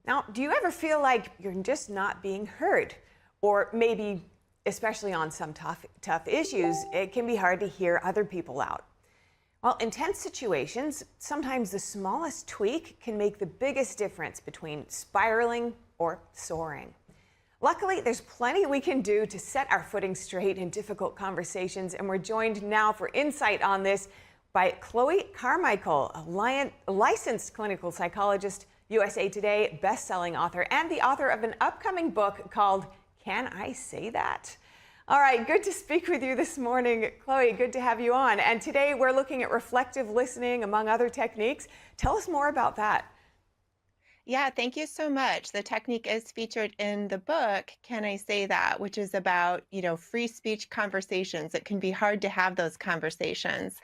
Now, do you ever feel like you're just not being heard? Or maybe, especially on some tough issues, it can be hard to hear other people out. Well, in tense situations, sometimes the smallest tweak can make the biggest difference between spiraling or soaring. Luckily, there's plenty we can do to set our footing straight in difficult conversations, and we're joined now for insight on this by Chloe Carmichael, a licensed clinical psychologist, USA Today best-selling author, and the author of an upcoming book called Can I Say That? All right, good to speak with you this morning, Chloe. Good to have you on. And today we're looking at reflective listening, among other techniques. Tell us more about that. Yeah, thank you so much. The technique is featured in the book, Can I Say That? Which is about, free speech conversations. It can be hard to have those conversations.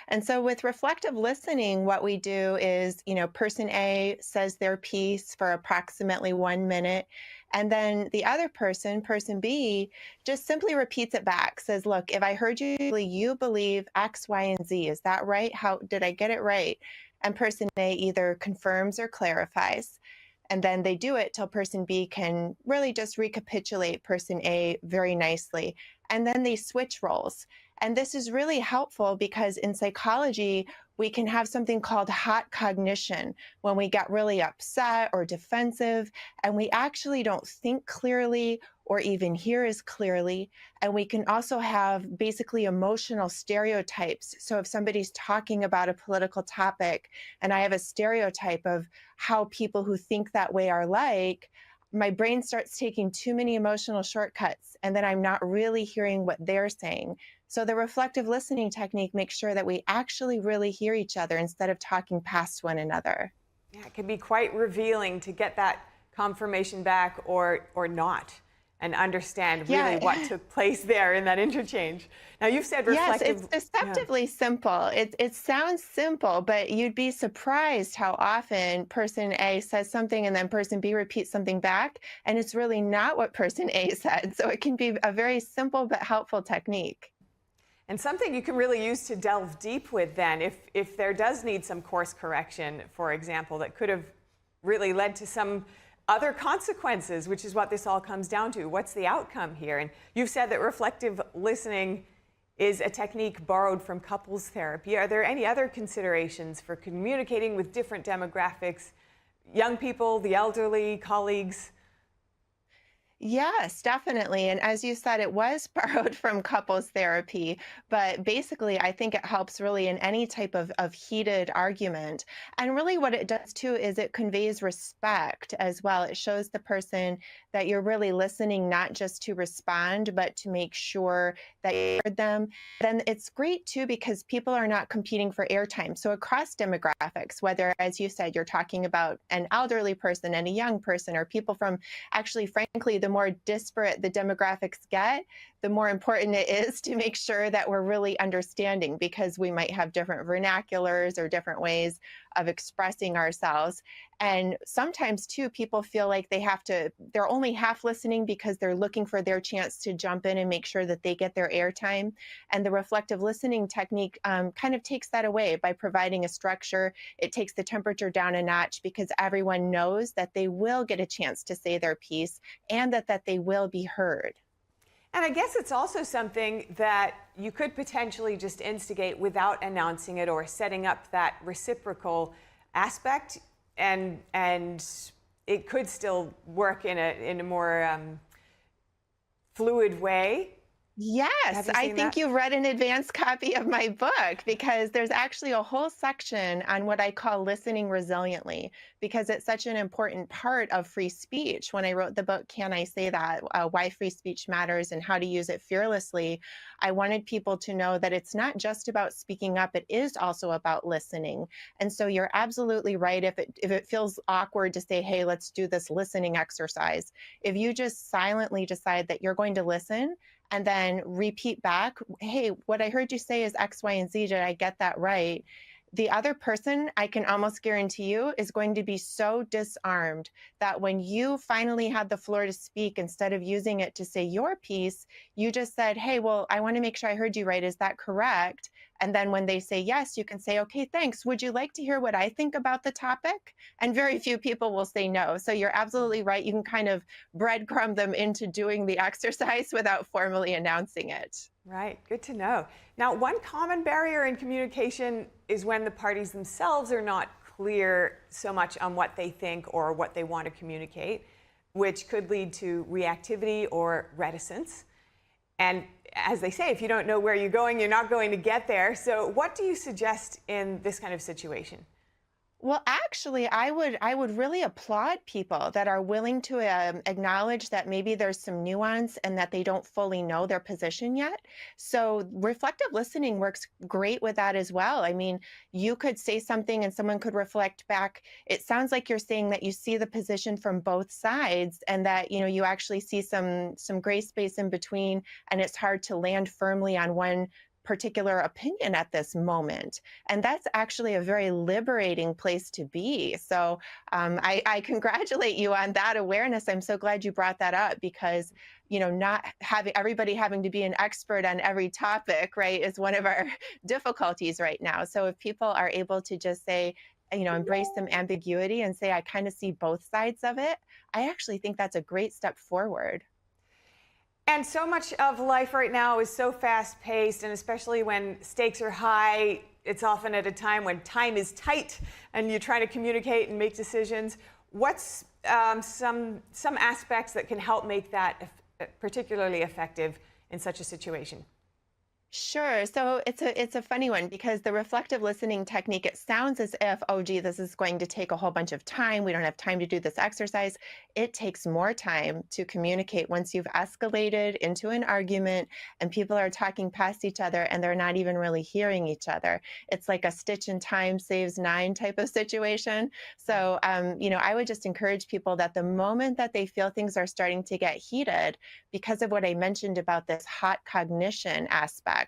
And so with reflective listening, what we do is, person A says their piece for approximately 1 minute. And then the other person, person B, just simply repeats it back, says, look, if I heard you believe X, Y, and Z. Is that right? How did I get it right? And person A either confirms or clarifies. And then they do it till person B can really just recapitulate person A very nicely. And then they switch roles. And this is really helpful because in psychology, we can have something called hot cognition when we get really upset or defensive, and we actually don't think clearly or even hear as clearly. And we can also have basically emotional stereotypes. So if somebody's talking about a political topic and I have a stereotype of how people who think that way are like, my brain starts taking too many emotional shortcuts, and then I'm not really hearing what they're saying. So the reflective listening technique makes sure that we actually really hear each other instead of talking past one another. Yeah, it can be quite revealing to get that confirmation back or not, and understand really what took place there in that interchange. Now, you've said reflective. Yes, it's deceptively simple. It sounds simple, but you'd be surprised how often person A says something and then person B repeats something back, and it's really not what person A said. So it can be a very simple but helpful technique. And something you can really use to delve deep with then, if there does need some course correction, for example, that could have really led to some other consequences, which is what this all comes down to. What's the outcome here? And you've said that reflective listening is a technique borrowed from couples therapy. Are there any other considerations for communicating with different demographics, young people, the elderly, colleagues? Yes, definitely. And as you said, it was borrowed from couples therapy, but basically, I think it helps really in any type of heated argument. And really, what it does too is it conveys respect as well. It shows the person that you're really listening, not just to respond, but to make sure that you heard them. Then it's great too because people are not competing for airtime. So across demographics, whether, as you said, you're talking about an elderly person and a young person, or people from actually, frankly, the more disparate the demographics get, the more important it is to make sure that we're really understanding, because we might have different vernaculars or different ways of expressing ourselves. And sometimes too, people feel like they're only half listening because they're looking for their chance to jump in and make sure that they get their airtime. And the reflective listening technique kind of takes that away by providing a structure. It takes the temperature down a notch because everyone knows that they will get a chance to say their piece and that they will be heard. And I guess it's also something that you could potentially just instigate without announcing it or setting up that reciprocal aspect, and it could still work in a more fluid way. Yes, I think you've read an advanced copy of my book, because there's actually a whole section on what I call listening resiliently, because it's such an important part of free speech. When I wrote the book, Can I Say That? Why Free Speech Matters and How to Use It Fearlessly, I wanted people to know that it's not just about speaking up, it is also about listening. And so you're absolutely right. If it feels awkward to say, hey, let's do this listening exercise, if you just silently decide that you're going to listen, and then repeat back, hey, what I heard you say is X, Y, and Z. Did I get that right? the other person, I can almost guarantee you, is going to be so disarmed that when you finally had the floor to speak, instead of using it to say your piece, you just said, hey, well, I want to make sure I heard you right. Is that correct? And then when they say yes, you can say, okay, thanks. Would you like to hear what I think about the topic? And very few people will say no. So you're absolutely right. You can kind of breadcrumb them into doing the exercise without formally announcing it. Right, good to know. Now, one common barrier in communication is when the parties themselves are not clear so much on what they think or what they want to communicate, which could lead to reactivity or reticence. And as they say, if you don't know where you're going, you're not going to get there. So, what do you suggest in this kind of situation? Well, actually, I would really applaud people that are willing to acknowledge that maybe there's some nuance and that they don't fully know their position yet. So reflective listening works great with that as well. I mean, you could say something and someone could reflect back. It sounds like you're saying that you see the position from both sides and that, you actually see some gray space in between, and it's hard to land firmly on one particular opinion at this moment. And that's actually a very liberating place to be. So I congratulate you on that awareness. I'm so glad you brought that up because, not having everybody having to be an expert on every topic, right, is one of our difficulties right now. So if people are able to just say, embrace some ambiguity and say, I kind of see both sides of it, I actually think that's a great step forward. And so much of life right now is so fast paced, and especially when stakes are high, it's often at a time when time is tight and you're trying to communicate and make decisions. What's some aspects that can help make that particularly effective in such a situation? Sure. So it's a funny one because the reflective listening technique, it sounds as if, oh, gee, this is going to take a whole bunch of time. We don't have time to do this exercise. It takes more time to communicate once you've escalated into an argument and people are talking past each other and they're not even really hearing each other. It's like a stitch in time saves nine type of situation. So, I would just encourage people that the moment that they feel things are starting to get heated, because of what I mentioned about this hot cognition aspect,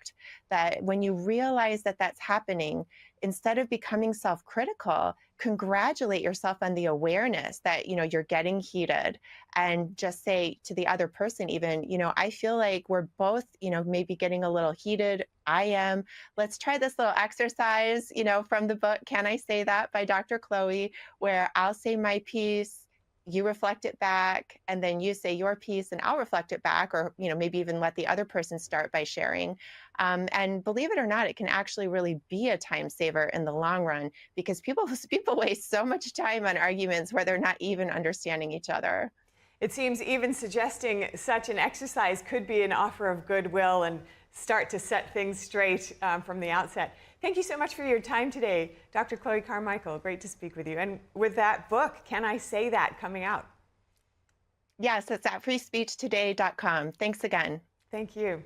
that when you realize that that's happening, instead of becoming self-critical, congratulate yourself on the awareness that you're getting heated, and just say to the other person, even, I feel like we're both, maybe getting a little heated. I am. Let's try this little exercise, from the book Can I Say That by Dr. Chloe, where I'll say my piece, you reflect it back, and then you say your piece and I'll reflect it back, or maybe even let the other person start by sharing. And believe it or not, it can actually really be a time saver in the long run, because people waste so much time on arguments where they're not even understanding each other. It seems even suggesting such an exercise could be an offer of goodwill and start to set things straight from the outset. Thank you so much for your time today, Dr. Chloe Carmichael. Great to speak with you. And with that book, Can I Say That, coming out? Yes, it's at freespeechtoday.com. Thanks again. Thank you.